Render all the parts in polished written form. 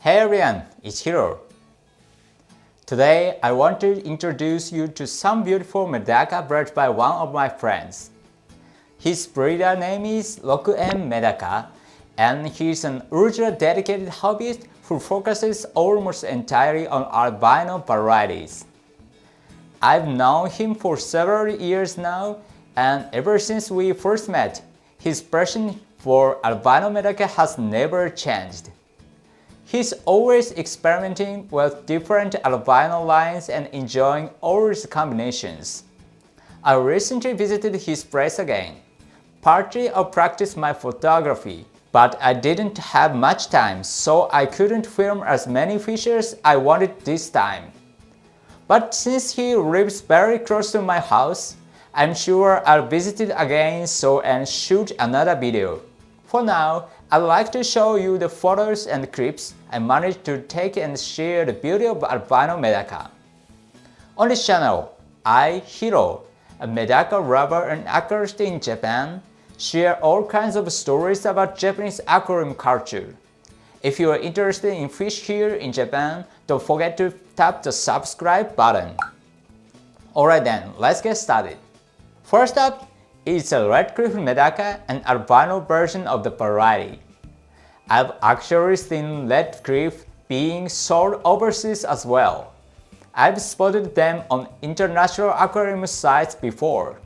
Hey everyone, it's Hiro. Today I want to introduce you to some beautiful Medaka bred by one of my friends. His breeder name is Albino Medaka, and he's an ultra-dedicated hobbyist who focuses almost entirely on albino varieties. I've known him for several years now, and ever since we first met, his passion for Albino Medaka has never changed. He's always experimenting with different albino lines and enjoying all its combinations. I recently visited his place again, partly to practice my photography, but I didn't have much time, so I couldn't film as many fishes I wanted this time. But since he lives very close to my house, I'm sure I'll visit it again and shoot another video. For now, I'd like to show you the photos and clips I managed to take and share the beauty of Albino Medaka. On this channel, I, Hiro, a Medaka lover and aquarist in Japan, share all kinds of stories about Japanese aquarium culture. If you are interested in fish here in Japan, don't forget to tap the subscribe button. Alright then, let's get started. First up, it's a red-cliff Medaka, an albino version of the variety. I've actually seen red-cliff being sold overseas as well. I've spotted them on international aquarium sites before.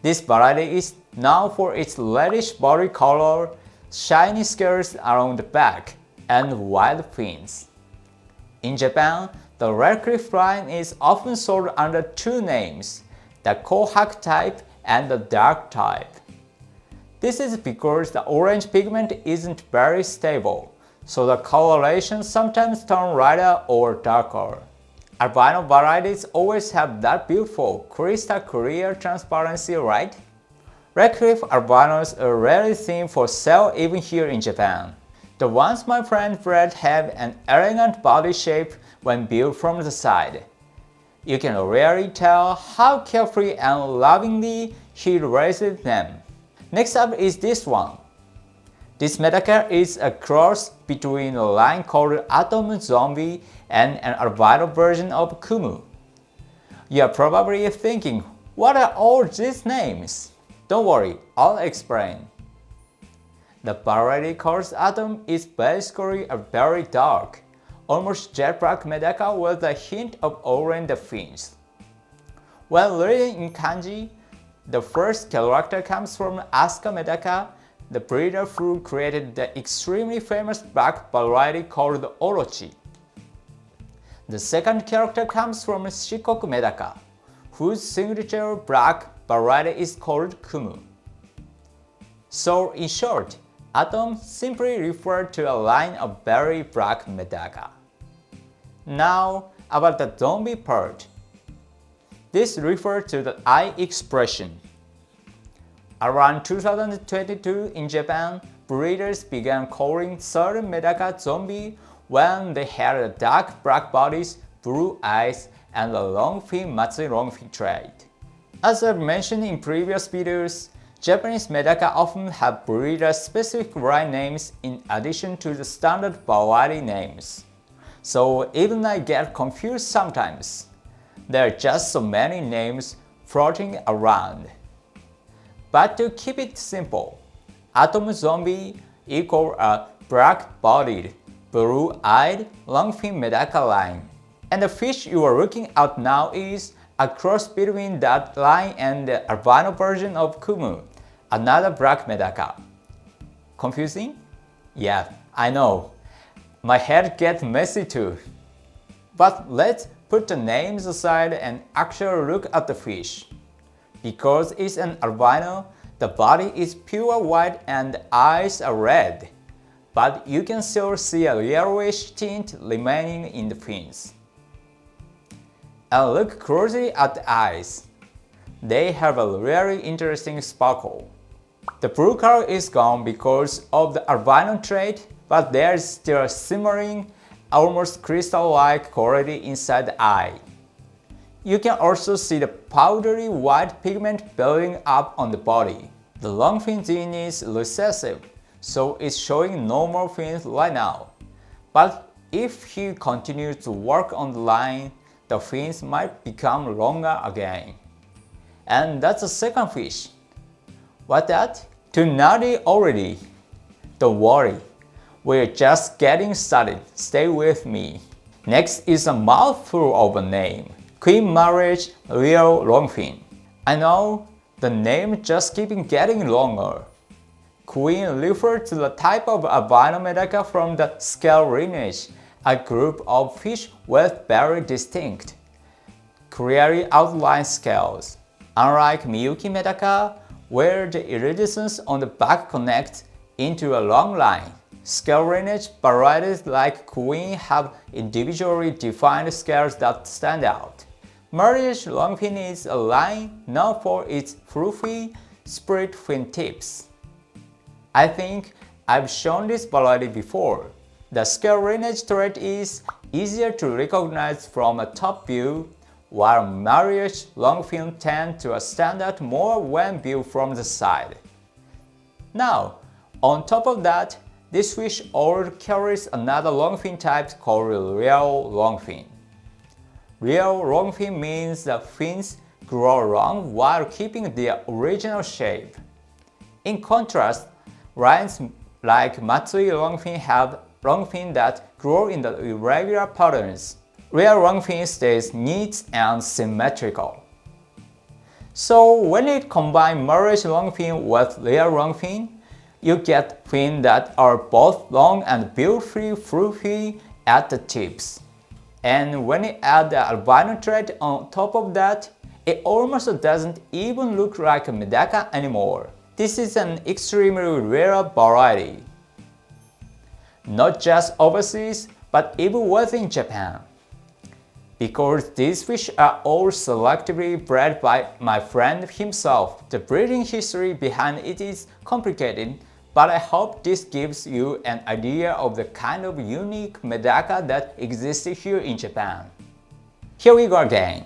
This variety is known for its reddish body color, shiny scales along the back, and wide fins. In Japan, the red-cliff line is often sold under two names, the Kohaku type and the dark type. This is because the orange pigment isn't very stable, so the coloration sometimes turns lighter or darker. Albino varieties always have that beautiful, crystal clear transparency, right? Red-cliff albinos are rarely seen for sale even here in Japan. The ones my friend bred have an elegant body shape when viewed from the side. You can really tell how carefully and lovingly he raises them. Next up is this one. This Medaka is a cross between a line called Zombie and an albino version of Kumu. You are probably thinking, what are all these names? Don't worry, I'll explain. The variety called Atom is basically a very dark, almost jet black Medaka with a hint of orange fins. When written in kanji, the first character comes from Asuka Medaka, the breeder who created the extremely famous black variety called Orochi. The second character comes from Shikoku Medaka, whose signature black variety is called Kumu. So in short, Atom simply referred to a line of very black Medaka. Now about the zombie part. This refers to the eye expression. Around 2022 in Japan, breeders began calling certain Medaka zombie when they had dark black bodies, blue eyes, and a long fin Matsui longfin trait. As I've mentioned in previous videos, Japanese Medaka often have breeder-specific line names in addition to the standard variety names. So even I get confused sometimes. There are just so many names floating around. But to keep it simple, Atom Zombie equals a black-bodied, blue-eyed, longfin Medaka line. And the fish you are looking at now is a cross between that line and the albino version of Kumu, another black Medaka. Confusing? Yeah, I know. My head gets messy too. But let's put the names aside and actually look at the fish. Because it's an albino, the body is pure white and the eyes are red, but you can still see a yellowish tint remaining in the fins. And look closely at the eyes. They have a very interesting sparkle. The blue color is gone because of the albino trait, but there's still a shimmering, almost crystal-like quality inside the eye. You can also see the powdery white pigment building up on the body. The longfin gene is recessive, so it's showing normal fins right now. But if he continues to work on the line, the fins might become longer again. And that's the second fish. What that? Too naughty already? Don't worry, we're just getting started, stay with me. Next is a mouthful of a name, Queen Marriage Real Longfin. I know, the name just keeps getting longer. Queen refers to the type of Albino Medaka from the scale lineage, a group of fish with very distinct, clearly outlined scales. Unlike Miyuki Medaka, where the iridescence on the back connects into a long line, scale lineage varieties like Queen have individually defined scales that stand out. Marriage longfin is a line known for its fluffy, split fin tips. I think I've shown this variety before. The scale lineage trait is easier to recognize from a top view, while marriage longfin tend to stand out more when viewed from the side. Now, on top of that, this fish also carries another longfin type called real longfin. Real longfin means the fins grow long while keeping their original shape. In contrast, lines like Matsui longfin have longfin that grow in the irregular patterns. Real longfin stays neat and symmetrical. So when you combine marriage longfin with real longfin, you get fins that are both long and beautifully fluffy at the tips. And when you add the albino trait on top of that, it almost doesn't even look like a Medaka anymore. This is an extremely rare variety. Not just overseas, but even within Japan. Because these fish are all selectively bred by my friend himself, the breeding history behind it is complicated, but I hope this gives you an idea of the kind of unique Medaka that exists here in Japan. Here we go again.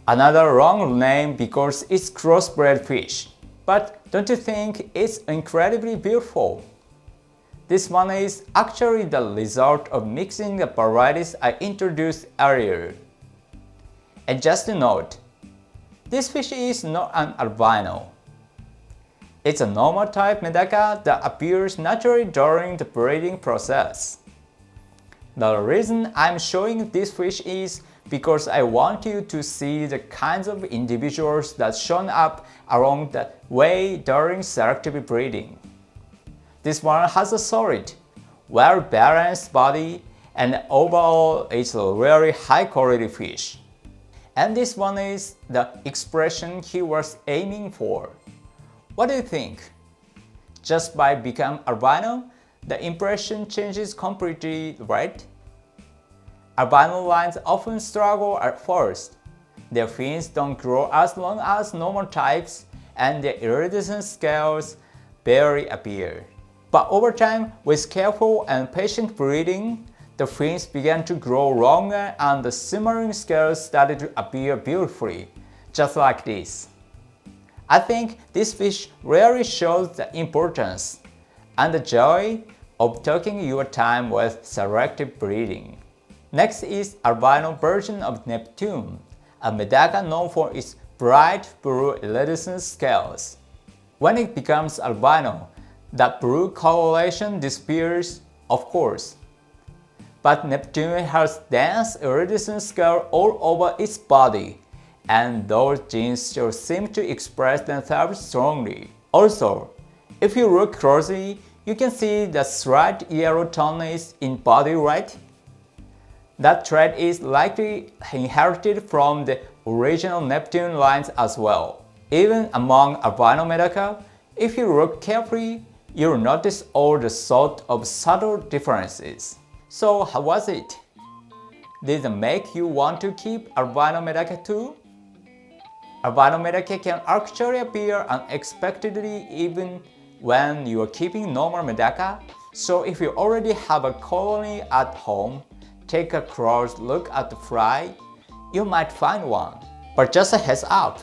Another wrong name because it's crossbred fish. But don't you think it's incredibly beautiful? This one is actually the result of mixing the varieties I introduced earlier. And just a note, this fish is not an albino. It's a normal type Medaka that appears naturally during the breeding process. The reason I'm showing this fish is because I want you to see the kinds of individuals that shown up along the way during selective breeding. This one has a solid, well-balanced body and overall it's a really high-quality fish. And this one is the expression he was aiming for. What do you think? Just by becoming albino, the impression changes completely, right? Albino lines often struggle at first. Their fins don't grow as long as normal types, and their iridescent scales barely appear. But over time, with careful and patient breeding, the fins began to grow longer and the shimmering scales started to appear beautifully, just like this. I think this fish really shows the importance and the joy of taking your time with selective breeding. Next is albino version of Neptune, a Medaka known for its bright blue iridescent scales. When it becomes albino, that blue coloration disappears, of course. But Neptune has dense iridescent scales all over its body, and those genes still seem to express themselves strongly. Also, if you look closely, you can see the slight yellow tones in body, right? That trait is likely inherited from the original Neptune lines as well. Even among albino Medaka, if you look carefully, you'll notice all the sort of subtle differences. So how was it? Did it make you want to keep albino Medaka too? Albino Medaka can actually appear unexpectedly even when you are keeping normal Medaka, so if you already have a colony at home, take a close look at the fly, you might find one. But just a heads up,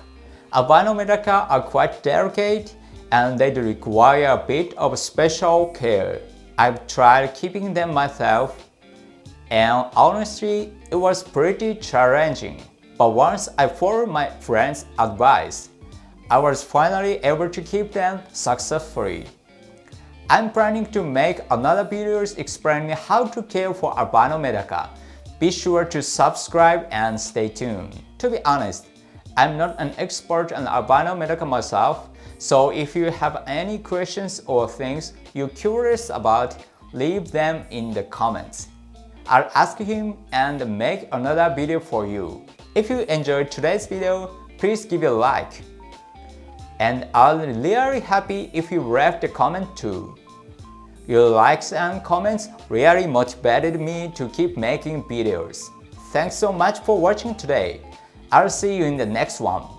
albino Medaka are quite delicate and they require a bit of special care. I've tried keeping them myself, And honestly, it was pretty challenging. But once I followed my friend's advice, I was finally able to keep them successfully. I'm planning to make another videos explaining how to care for Albino Medaka. Be sure to subscribe and stay tuned. To be honest, I'm not an expert on Albino Medaka myself, so if you have any questions or things you're curious about, leave them in the comments. I'll ask him and make another video for you. If you enjoyed today's video, please give it a like. And I'll be really happy if you left a comment too. Your likes and comments really motivated me to keep making videos. Thanks so much for watching today. I'll see you in the next one.